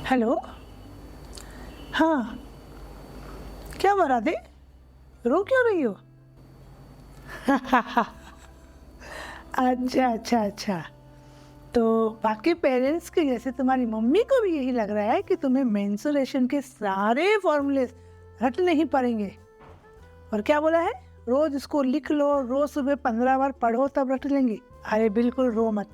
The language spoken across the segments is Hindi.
हेलो। हाँ, क्या बना दे? रो क्यों रही हो? अच्छा। तो बाकी पेरेंट्स के जैसे तुम्हारी मम्मी को भी यही लग रहा है कि तुम्हें मेंस्ट्रुएशन के सारे फॉर्मूले रट नहीं पड़ेंगे। और क्या बोला है? रोज इसको लिख लो, रोज सुबह 15 बार पढ़ो तब रट लेंगे। अरे बिल्कुल रो मत,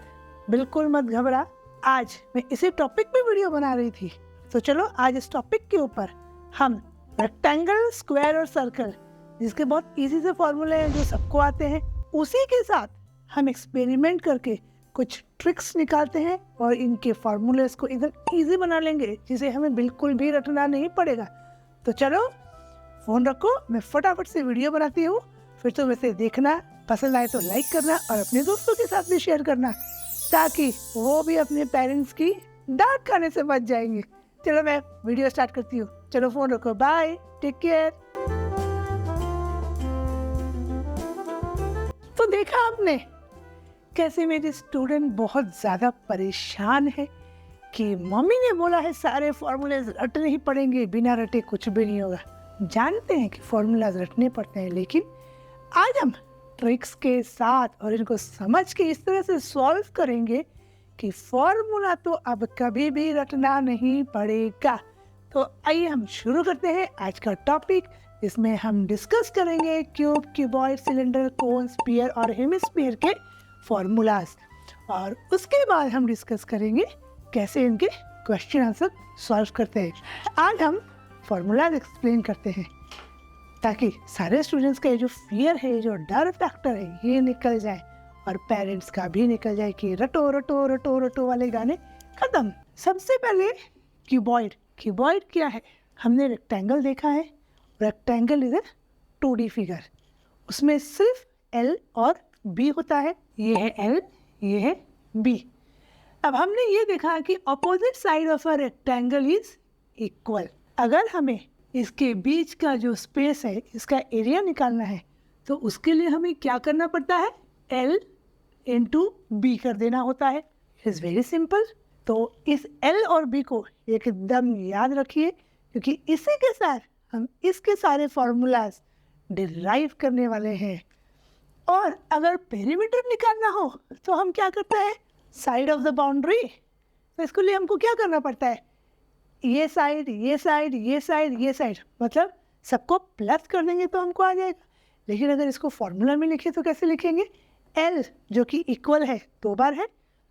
बिल्कुल मत घबरा। आज मैं इसी टॉपिक पे वीडियो बना रही थी, तो चलो आज इस टॉपिक के ऊपर हम रेक्टेंगल, स्क्वायर और सर्कल, जिसके बहुत इजी से फॉर्मूले हैं जो सबको आते हैं, उसी के साथ हम एक्सपेरिमेंट करके कुछ ट्रिक्स निकालते हैं और इनके फॉर्मूलेस को एकदम इजी बना लेंगे, जिसे हमें बिल्कुल भी रटना नहीं पड़ेगा। तो चलो फोन रखो, मैं फटाफट से वीडियो बनाती हूँ, फिर तुम इसे देखना, पसंद आए तो लाइक करना और अपने दोस्तों के साथ भी शेयर करना, ताकि वो भी अपने पेरेंट्स की डांट खाने से बच जाएंगे। चलो मैं वीडियो स्टार्ट करती हूँ। चलो फोन रखो, बाय, टेक केयर। तो देखा आपने कैसे मेरे स्टूडेंट बहुत ज़्यादा परेशान है कि मम्मी ने बोला है सारे फॉर्मूलेज रटने ही पड़ेंगे, बिना रटे कुछ भी नहीं होगा। जानते हैं कि फॉर्मूलाज रटने पड़ते हैं, लेकिन आज हम ट्रिक्स के साथ और इनको समझ के इस तरह से सॉल्व करेंगे कि फॉर्मूला तो अब कभी भी रटना नहीं पड़ेगा। तो आइए हम शुरू करते हैं आज का टॉपिक, जिसमें हम डिस्कस करेंगे क्यूब, क्यूबॉइड, सिलेंडर, कोन, स्फीयर और हेमिस्फीयर के फॉर्मूलाज, और उसके बाद हम डिस्कस करेंगे कैसे इनके क्वेश्चन आंसर सॉल्व करते हैं। आज हम फॉर्मूलाज एक्सप्लेन करते हैं ताकि सारे स्टूडेंट्स का ये जो फियर है, जो डर फैक्टर है, ये निकल जाए और पेरेंट्स का भी निकल जाए कि रटो रटो रटो रटो वाले गाने खत्म। सबसे पहले क्यूबॉइड। क्यूबॉइड क्या है? हमने रेक्टेंगल देखा है। Rectangle is a 2D figure, उसमें सिर्फ L और B होता है। ये है L, ये है B। अब हमने ये देखा कि opposite side of a rectangle is equal. अगर हमें इसके बीच का जो स्पेस है, इसका एरिया निकालना है, तो उसके लिए हमें क्या करना पड़ता है? L इंटू B कर देना होता है। It is very simple. तो इस L और B को एकदम याद रखिए, क्योंकि इसी के साथ हम इसके सारे फॉर्मूलाज डिराइव करने वाले हैं। और अगर पेरीमीटर निकालना हो तो हम क्या करते हैं? Side of the boundary. तो इसके लिए हमको क्या करना पड़ता है? ये साइड, ये साइड, ये साइड, ये साइड, मतलब सबको प्लस कर देंगे तो हमको आ जाएगा। लेकिन अगर इसको फॉर्मूला में लिखे तो कैसे लिखेंगे? L जो कि इक्वल है 2 बार है,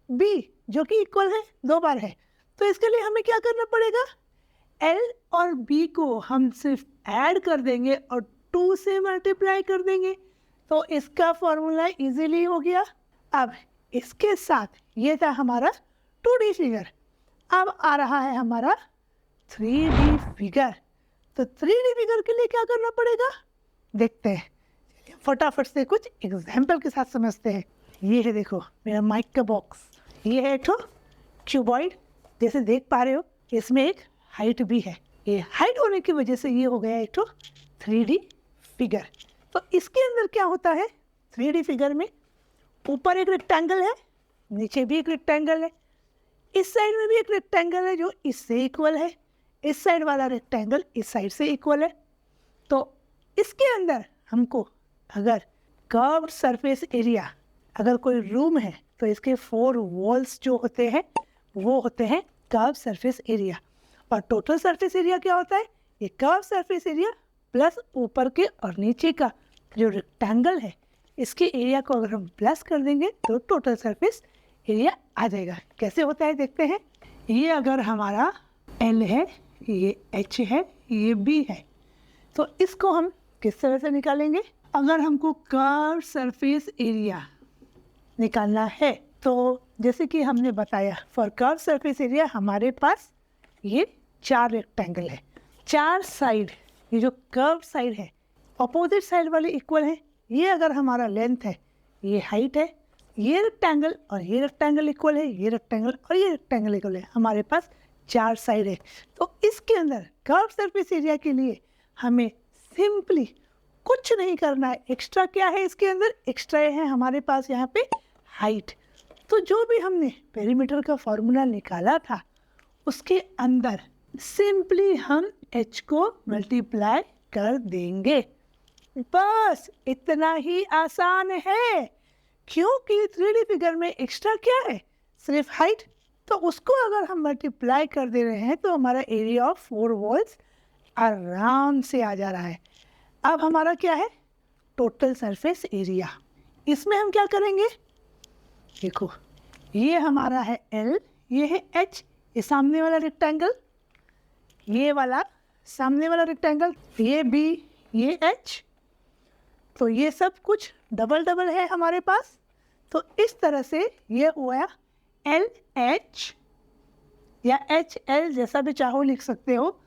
B जो कि इक्वल है 2 बार है। तो इसके लिए हमें क्या करना पड़ेगा? L और B को हम सिर्फ ऐड कर देंगे और 2 से मल्टीप्लाई कर देंगे, तो इसका फॉर्मूला इजीली हो गया। अब इसके साथ ये था हमारा 2D फिगर। अब आ रहा है हमारा 3D फिगर। तो 3D फिगर के लिए क्या करना पड़ेगा? देखते हैं, फटाफट से कुछ एग्जाम्पल के साथ समझते हैं। ये है, देखो मेरा माइक का बॉक्स। ये है एक क्यूबॉइड, जैसे देख पा रहे हो इसमें एक हाइट भी है। ये हाइट होने की वजह से ये हो गया एक 3D फिगर। तो इसके अंदर क्या होता है? 3D फिगर में ऊपर एक रेक्टेंगल है, नीचे भी एक रेक्टेंगल है, इस साइड में भी एक रेक्टेंगल है जो इससे इक्वल है, इस साइड वाला रेक्टेंगल इस साइड से इक्वल है। तो इसके अंदर हमको अगर कर्व्ड सरफेस एरिया, अगर कोई रूम है तो इसके 4 वॉल्स जो होते हैं वो होते हैं कर्व्ड सरफेस एरिया। और टोटल सरफेस एरिया क्या होता है? ये कर्व्ड सरफेस एरिया प्लस ऊपर के और नीचे का जो रेक्टेंगल है, इसके एरिया को अगर हम प्लस कर देंगे तो टोटल सरफेस एरिया आ जाएगा। कैसे होता है देखते हैं। ये अगर हमारा L है, ये H है, ये B है, तो इसको हम किस तरह से निकालेंगे? अगर हमको कर्व सरफेस एरिया निकालना है तो जैसे कि हमने बताया, फॉर कर्व सरफेस एरिया हमारे पास ये 4 रेक्टेंगल है, 4 साइड, ये जो कर्व साइड है अपोजिट साइड वाले इक्वल है। ये अगर हमारा लेंथ है, ये हाइट है, ये रेक्टेंगल और ये रेक्टेंगल इक्वल है, ये रेक्टेंगल और ये रेक्टेंगल इक्वल है। हमारे पास 4 साइड है। तो इसके अंदर कर्व सरफेस एरिया के लिए हमें सिंपली कुछ नहीं करना है। एक्स्ट्रा क्या है इसके अंदर? एक्स्ट्रा है हमारे पास यहाँ पे हाइट। तो जो भी हमने पेरीमीटर का फॉर्मूला निकाला था उसके अंदर सिंपली हम h को मल्टीप्लाई कर देंगे। बस इतना ही आसान है। क्योंकि 3D फिगर में एक्स्ट्रा क्या है, सिर्फ हाइट, तो उसको अगर हम मल्टीप्लाई कर दे रहे हैं तो हमारा एरिया ऑफ 4 वॉल्स आराम से आ जा रहा है। अब हमारा क्या है, टोटल सरफेस एरिया। इसमें हम क्या करेंगे, देखो ये हमारा है L, ये है H, ये सामने वाला रेक्टेंगल, ये वाला सामने वाला रेक्टेंगल, ये B, ये H, तो ये सब कुछ डबल डबल है हमारे पास। तो इस तरह से ये हुआ LH या HL, जैसा भी चाहो लिख सकते हो,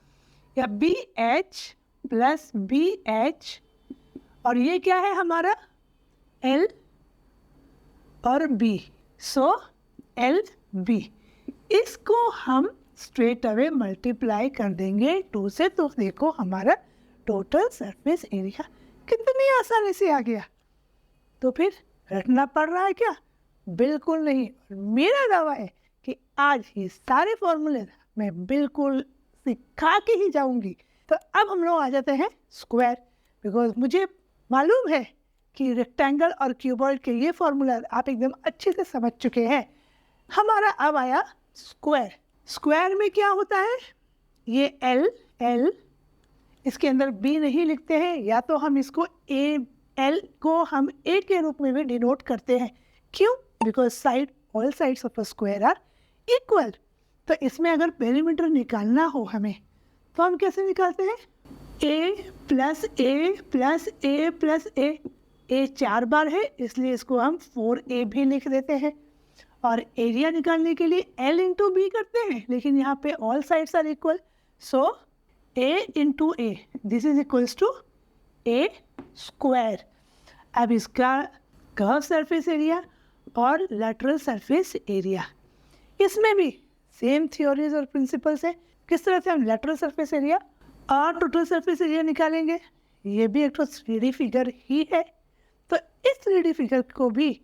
या BH प्लस BH, और ये क्या है हमारा L और B, सो LB। इसको हम स्ट्रेट अवे मल्टीप्लाई कर देंगे 2 से, तो देखो हमारा टोटल सरफेस एरिया कितनी आसानी से आ गया। तो फिर रटना पड़ रहा है क्या, बिल्कुल नहीं। मेरा दावा है कि आज ये सारे फॉर्मूले मैं बिल्कुल सिखा के ही जाऊंगी। तो अब हम लोग आ जाते हैं स्क्वायर, बिकॉज मुझे मालूम है कि रेक्टेंगल और क्यूबॉइड के ये फॉर्मूला आप एकदम अच्छे से समझ चुके हैं। हमारा अब आया स्क्वायर। स्क्वायर में क्या होता है, ये L, इसके अंदर B नहीं लिखते हैं, या तो हम इसको L को हम A के रूप में भी डिनोट करते हैं। क्यों, because side all sides of a square are equal. तो इसमें अगर पेरीमीटर निकालना हो हमें, तो हम कैसे निकालते हैं, A plus A plus A plus A 4 बार है, इसलिए इसको हम 4A भी लिख देते हैं। और एरिया निकालने के लिए L इंटू B करते हैं, लेकिन यहाँ पे all sides are equal, so A into A, this is equals to A square. अब इसका कर्व सरफेस एरिया और लैटरल सरफेस एरिया, इसमें भी सेम थ्योरीज और प्रिंसिपल्स है। किस तरह से हम लैटरल सरफेस एरिया और टोटल सरफेस एरिया निकालेंगे, ये भी एक तो 3D फिगर ही है। तो इस 3D फिगर को भी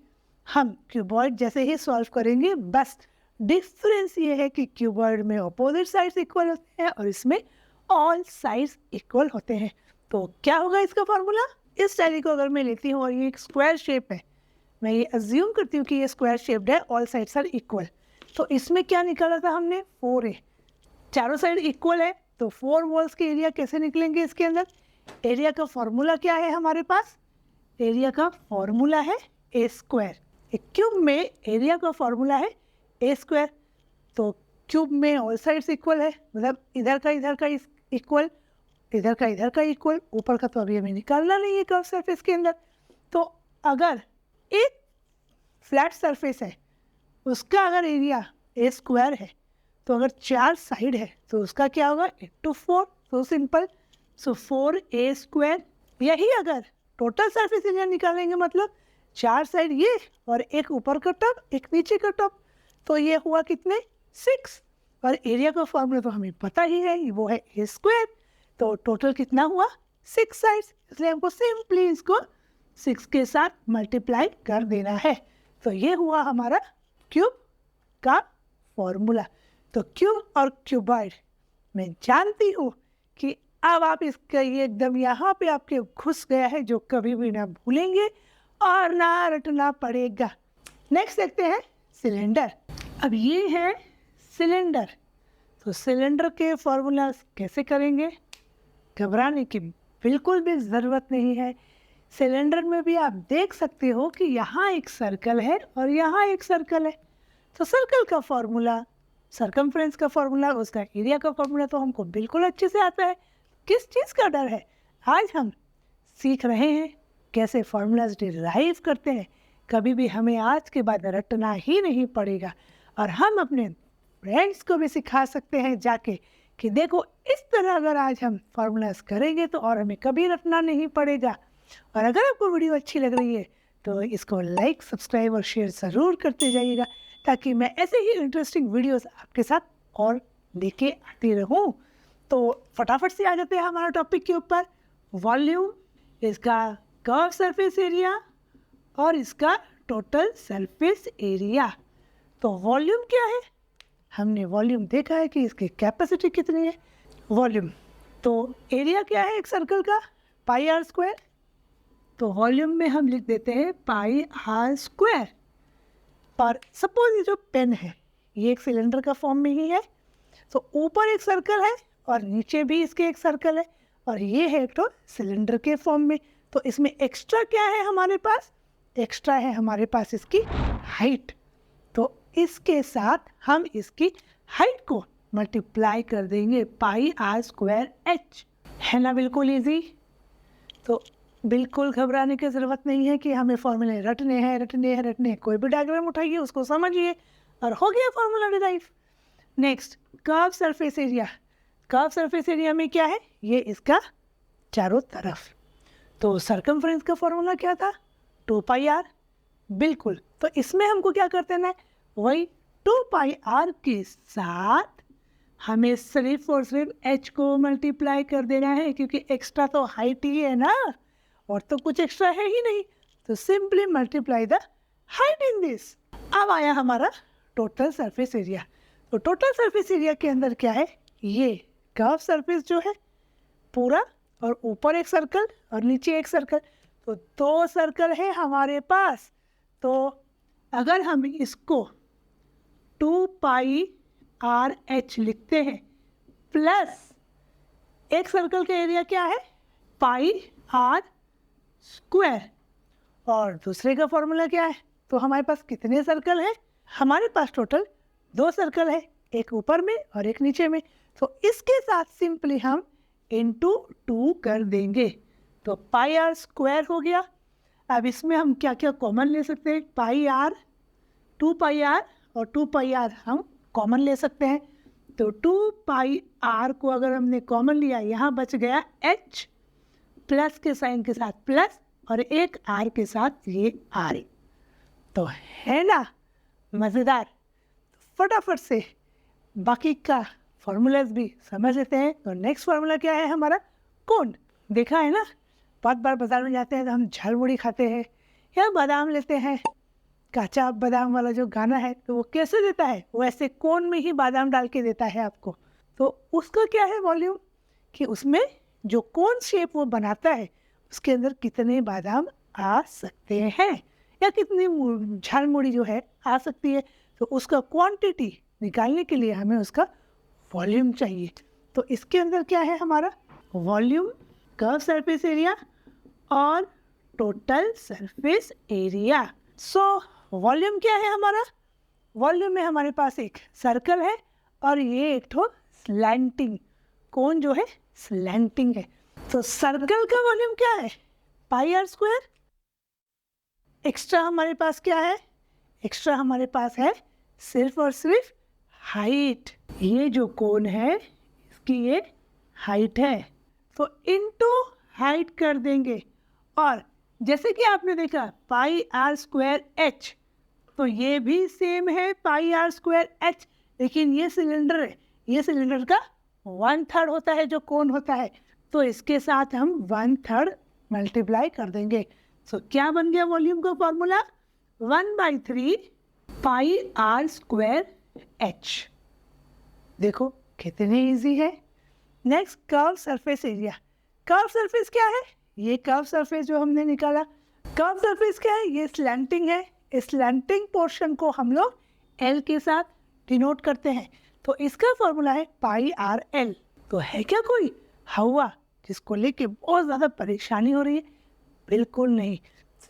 हम क्यूबॉइड जैसे ही सॉल्व करेंगे, बस डिफरेंस ये है कि क्यूबॉइड में अपोजिट साइड्स इक्वल होते हैं और इसमें ऑल साइड्स इक्वल होते हैं। तो क्या होगा इसका फॉर्मूला, इस शैली को अगर मैं लेती हूँ और ये एक स्क्वायर शेप है, मैं ये अज्यूम करती हूँ कि ये स्क्वायर शेप्ड है, ऑल साइड्स आर इक्वल। तो इसमें क्या निकाला था हमने, 4A, चारों साइड इक्वल है, तो 4 वॉल्स के एरिया कैसे निकलेंगे इसके अंदर। एरिया का फॉर्मूला क्या है हमारे पास, एरिया का फॉर्मूला है A स्क्वायर। एक क्यूब में एरिया का फॉर्मूला है A स्क्वायर, तो क्यूब में ऑल साइड्स इक्वल है, मतलब इधर का इक्वल, इधर का इक्वल, ऊपर का तो अभी हमें निकालना नहीं है कर्व सरफेस के अंदर। तो अगर एक फ्लैट सरफेस है, उसका अगर एरिया A स्क्वायर है, तो अगर 4 साइड है तो उसका क्या होगा, 8/4, सो सिंपल, सो 4A स्क्वायर। यही अगर टोटल सरफेस एरिया निकालेंगे, मतलब 4 साइड ये और एक ऊपर का टॉप, एक नीचे का टॉप, तो ये हुआ कितने, 6। और एरिया का फॉर्मूला तो हमें पता ही है, वो है A स्क्वायर। तो टोटल कितना हुआ, 6 साइड्स, इसलिए हमको सिंपली इसको 6 के साथ मल्टीप्लाई कर देना है। तो ये हुआ हमारा क्यूब का फॉर्मूला। तो क्यूब और क्यूबॉइड मैं जानती हूँ कि अब आप इसका ये एकदम यहाँ पे आपके घुस गया है, जो कभी भी ना भूलेंगे और ना रटना पड़ेगा। नेक्स्ट देखते हैं सिलेंडर। अब ये है सिलेंडर, तो सिलेंडर के फॉर्मूला कैसे करेंगे, घबराने की बिल्कुल भी ज़रूरत नहीं है। सिलेंडर में भी आप देख सकते हो कि यहाँ एक सर्कल है और यहाँ एक सर्कल है, तो सर्कल का फॉर्मूला, सरकमफ्रेंस का फॉर्मूला, उसका एरिया का फॉर्मूला तो हमको बिल्कुल अच्छे से आता है। किस चीज़ का डर है, आज हम सीख रहे हैं कैसे फॉर्मूलाज डिराइव करते हैं। कभी भी हमें आज के बाद रटना ही नहीं पड़ेगा, और हम अपने फ्रेंड्स को भी सिखा सकते हैं जाके कि देखो इस तरह अगर आज हम फार्मूलाज करेंगे तो और हमें कभी रटना नहीं पड़ेगा। और अगर आपको वीडियो अच्छी लग रही है तो इसको लाइक, सब्सक्राइब और शेयर ज़रूर करते जाइएगा, ताकि मैं ऐसे ही इंटरेस्टिंग वीडियोस आपके साथ और लेके आती रहूं। तो फटाफट से आ जाते हैं हमारा टॉपिक के ऊपर, वॉल्यूम, इसका कर्व सरफेस एरिया और इसका टोटल सरफेस एरिया। तो वॉल्यूम क्या है, हमने वॉल्यूम देखा है कि इसकी कैपेसिटी कितनी है, वॉल्यूम। तो एरिया क्या है एक सर्कल का, पाई आर स्क्वायर। तो वॉल्यूम में हम लिख देते हैं पाई आर स्क्वायर। और सपोज ये जो पेन है ये एक सिलेंडर का फॉर्म में ही है, तो ऊपर एक सर्कल है और नीचे भी इसके एक सर्कल है, और ये है एक तो सिलेंडर के फॉर्म में। तो इसमें एक्स्ट्रा क्या है हमारे पास, एक्स्ट्रा है हमारे पास इसकी हाइट। तो इसके साथ हम इसकी हाइट को मल्टीप्लाई कर देंगे पाई आर स्क्वायर एच, है ना, बिल्कुल इजी। तो बिल्कुल घबराने की ज़रूरत नहीं है कि हमें फॉर्मूले रटने हैं। कोई भी डायग्राम उठाइए, उसको समझिए और हो गया formula derive. Next, curve surface area. Curve surface area में क्या है, ये इसका चारों तरफ। तो सरकमफ्रेंस का फॉर्मूला क्या था, 2 पाई आर। बिल्कुल, तो इसमें हमको क्या कर देना है, वही 2 पाई आर के साथ हमें सिर्फ और सिर्फ एच को मल्टीप्लाई कर देना है, क्योंकि एक्स्ट्रा तो हाइट ही है ना, और तो कुछ एक्स्ट्रा है ही नहीं। तो simply multiply the height in this. अब आया हमारा टोटल सरफेस एरिया। तो टोटल सरफेस एरिया के अंदर क्या है, ये कर्व सरफेस जो है पूरा, और ऊपर एक सर्कल और नीचे एक सर्कल। तो 2 सर्कल है हमारे पास। तो अगर हम इसको 2 पाई आर एच लिखते हैं, प्लस एक सर्कल का एरिया क्या है, पाई आर स्क्वायर, और दूसरे का फॉर्मूला क्या है। तो हमारे पास कितने सर्कल हैं, हमारे पास टोटल 2 सर्कल है, एक ऊपर में और एक नीचे में। तो इसके साथ सिंपली हम इंटू 2 कर देंगे, तो पाई आर स्क्वायर हो गया। अब इसमें हम क्या क्या कॉमन ले सकते हैं, पाई आर, 2 पाई आर और 2 पाई आर हम कॉमन ले सकते हैं। तो 2 पाई आर को अगर हमने कॉमन लिया, यहाँ बच गया एच, प्लस के साइन के साथ प्लस, और एक आर के साथ ये आर। तो है ना मज़ेदार। फटाफट से बाकी का फॉर्मूलाज भी समझ लेते हैं। तो नेक्स्ट फार्मूला क्या है हमारा, कोन। देखा है ना, बहुत बार बाजार में जाते हैं तो हम झालमुड़ी खाते हैं या बादाम लेते हैं, काचा बादाम वाला जो गाना है, तो वो कैसे देता है, वो ऐसे कोन में ही बादाम डाल के देता है आपको। तो उसका क्या है वॉल्यूम, कि उसमें जो कोन शेप वो बनाता है उसके अंदर कितने बादाम आ सकते हैं, या कितनी झालमुड़ी जो है आ सकती है। तो उसका क्वांटिटी निकालने के लिए हमें उसका वॉल्यूम चाहिए। तो इसके अंदर क्या है हमारा वॉल्यूम, कर्व सरफेस एरिया और total surface area. So volume क्या है हमारा, वॉल्यूम में हमारे पास एक सर्कल है और ये एक ठो स्लैंटिंग कोन जो है स्लैंटिंग है। तो सर्कल का वॉल्यूम क्या है, पाई आर स्क्वायर। एक्स्ट्रा हमारे पास क्या है, एक्स्ट्रा हमारे पास है सिर्फ और सिर्फ हाइट। ये जो कोन है इसकी ये हाइट है, तो इनटू हाइट कर देंगे। और जैसे कि आपने देखा पाई आर स्क्वायर एच, तो ये भी सेम है पाई आर स्क्वायर एच, लेकिन ये सिलेंडर है, ये सिलेंडर का 1/3 होता है जो कोन होता है, तो इसके साथ हम 1/3 मल्टीप्लाई कर देंगे। सो क्या बन गया वॉल्यूम का formula, 1/3 pi R square H. देखो कितने इजी है। Next curve surface area. Curve surface क्या है, ये कर्व सरफेस जो हमने निकाला, कर्व सरफेस क्या है, ये स्लैंटिंग है। इस स्लैंटिंग पोर्शन को हम लोग एल के साथ डिनोट करते हैं, तो इसका फॉर्मूला है पाई आर एल। तो है क्या कोई हवा जिसको लेके बहुत ज़्यादा परेशानी हो रही है, बिल्कुल नहीं,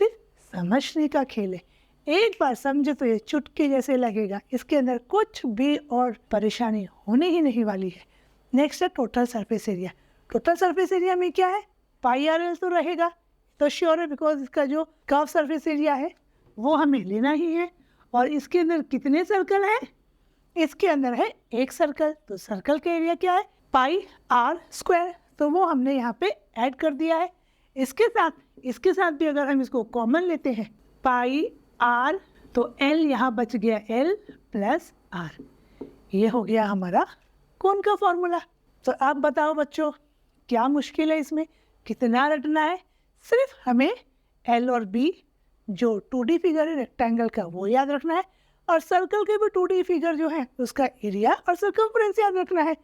सिर्फ समझने का खेल है। एक बार समझे तो ये चुटकी जैसे लगेगा, इसके अंदर कुछ भी और परेशानी होने ही नहीं वाली है। नेक्स्ट है total surface area. Total surface area में क्या है, पाई आर एल तो रहेगा, तो श्योर है, बिकॉज इसका जो कर्व सरफेस एरिया है वो हमें लेना ही है। और इसके अंदर कितने सर्कल हैं, इसके अंदर है एक सर्कल, तो सर्कल का एरिया क्या है, पाई आर स्क्वायर, तो वो हमने यहाँ पे ऐड कर दिया है। इसके साथ भी अगर हम इसको कॉमन लेते हैं पाई आर, तो एल यहाँ बच गया एल प्लस आर, ये हो गया हमारा कोन का फॉर्मूला। तो आप बताओ बच्चों, क्या मुश्किल है इसमें, कितना रटना है, सिर्फ हमें एल और बी जो 2D फिगर है रेक्टेंगल का वो याद रखना है, और सर्कल के भी 2D फिगर जो है उसका एरिया और सर्कमफ्रेंस याद रखना है।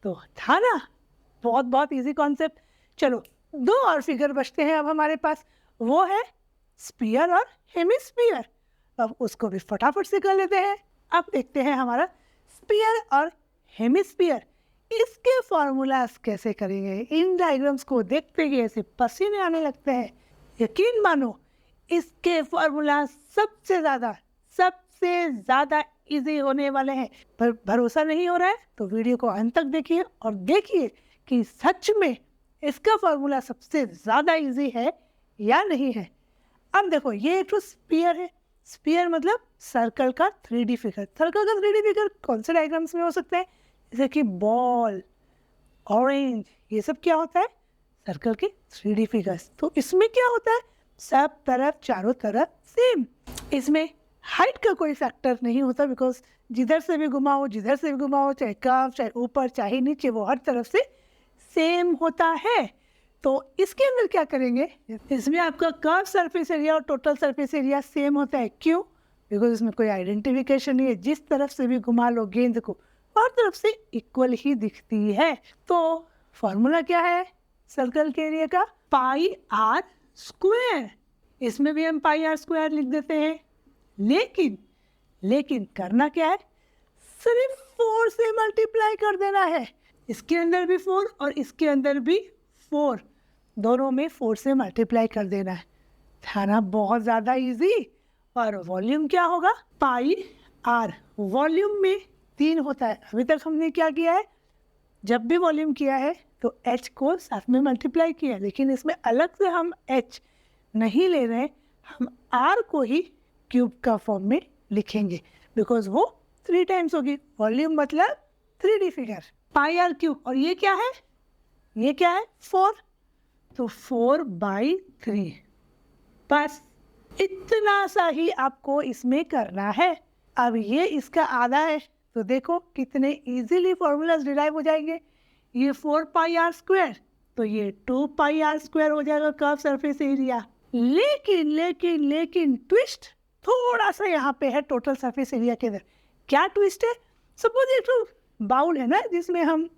तो था ना, बहुत बहुत इजी कॉन्सेप्ट। चलो 2 और फिगर बचते हैं अब हमारे पास, वो है स्फीयर और हेमिस्फीयर। अब उसको भी फटाफट से कर लेते हैं। अब देखते हैं हमारा स्फीयर और हेमिस्फीयर, इसके फॉर्मूलाज कैसे करेंगे। इन डायग्राम्स को देखते ही ऐसे पसीने आने लगते हैं। यकीन मानो इसके फॉर्मूला सबसे ज़्यादा इजी होने वाले हैं। पर भरोसा नहीं हो रहा है तो वीडियो को अंत तक देखिए और देखिए कि सच में इसका फॉर्मूला सबसे ज़्यादा इजी है या नहीं है। अब देखो, ये एक तो स्फीयर है। स्फीयर मतलब सर्कल का 3D फिगर। सर्कल का 3D फिगर कौन से डायग्राम्स में हो सकता है, जैसे कि बॉल, ऑरेंज, ये सब क्या होता है, सर्कल के 3D फिगर्स। तो इसमें क्या होता है, सब तरफ चारों तरफ सेम। इसमें हाइट का कोई फैक्टर नहीं होता, बिकॉज जिधर से भी घुमाओ, जिधर से भी घुमाओ, चाहे कर्व, चाहे ऊपर, चाहे नीचे, वो हर तरफ से सेम होता है। तो इसके अंदर क्या करेंगे, इसमें आपका कर्व सरफेस एरिया और टोटल सरफेस एरिया सेम होता है। क्यों? बिकॉज इसमें कोई आइडेंटिफिकेशन नहीं है। जिस तरफ से भी घुमा लो गेंद को, हर तरफ से इक्वल ही दिखती है। तो फॉर्मूला क्या है सर्कल के एरिया का, पाई आर स्क्वायर। इसमें भी हम पाई आर स्क्वायर लिख देते हैं। लेकिन करना क्या है, सिर्फ 4 से मल्टीप्लाई कर देना है। इसके अंदर भी 4 और इसके अंदर भी 4, दोनों में 4 से मल्टीप्लाई कर देना है। था ना बहुत ज़्यादा इजी। और वॉल्यूम क्या होगा, पाई आर। वॉल्यूम में 3 होता है। अभी तक हमने क्या किया है, जब भी वॉल्यूम किया है तो h को साथ में मल्टीप्लाई किया, लेकिन इसमें अलग से हम h नहीं ले रहे हैं, हम r को ही क्यूब का फॉर्म में लिखेंगे, बिकॉज वो 3 टाइम्स होगी। वॉल्यूम मतलब 3D figure, pi are cube. और ये क्या है, ये क्या है 4, तो 4/3। बस इतना सा ही आपको इसमें करना है। अब ये इसका आधा है, तो देखो कितने इजीली फॉर्मूलाज डिराइव हो जाएंगे। ये 4 पाई आर स्क्वायर, तो ये 2 पाई आर स्क्वायर हो जाएगा कर्व सरफेस एरिया। लेकिन ट्विस्ट थोड़ा सा यहाँ पे है टोटल सरफेस एरिया के अंदर। क्या ट्विस्ट है, सपोज एक तो बाउल है ना जिसमें हम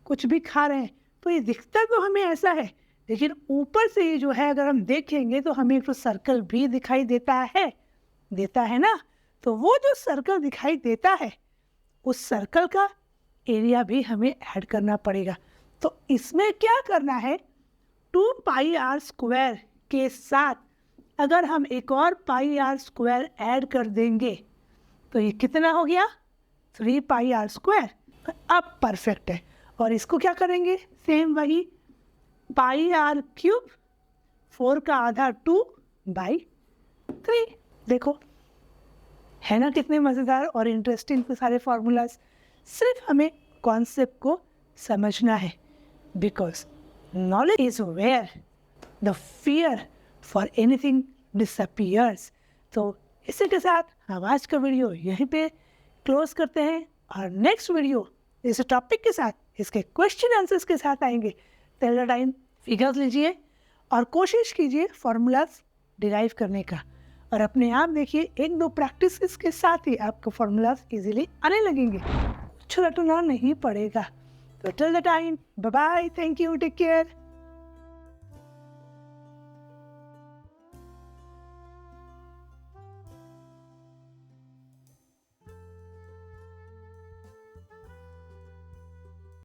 कुछ भी खा रहे हैं, तो ये दिखता तो हमें ऐसा है, लेकिन ऊपर से ये जो है अगर हम देखेंगे तो हमें एक तो सर्कल भी दिखाई देता है ना। तो वो जो सर्कल दिखाई देता है, उस सर्कल का एरिया भी हमें ऐड करना पड़ेगा। तो इसमें क्या करना है, 2 पाई आर स्क्वायर के साथ अगर हम एक और पाई आर स्क्वायर ऐड कर देंगे तो ये कितना हो गया, 3 पाई आर स्क्वायर। अब परफेक्ट है। और इसको क्या करेंगे, सेम वही पाई आर क्यूब, 4 का आधा 2/3। देखो है ना कितने मज़ेदार और इंटरेस्टिंग सारे फॉर्मूलाज। सिर्फ हमें कॉन्सेप्ट को समझना है, because knowledge is where the fear for anything disappears. तो इसी के साथ हम आज का वीडियो यहीं पे क्लोज करते हैं और नेक्स्ट वीडियो इस टॉपिक के साथ, इसके क्वेश्चन आंसर्स के साथ आएंगे। टिल द टाइम फिगर्स लीजिए और कोशिश कीजिए फॉर्मूलाज डिराइव करने का, और अपने आप देखिए 1-2 प्रैक्टिस के साथ ही आपको फॉर्मूलाज इजीली आने लगेंगे, कुछ रटना नहीं पड़ेगा। तो till the time, bye bye, thank you, take care.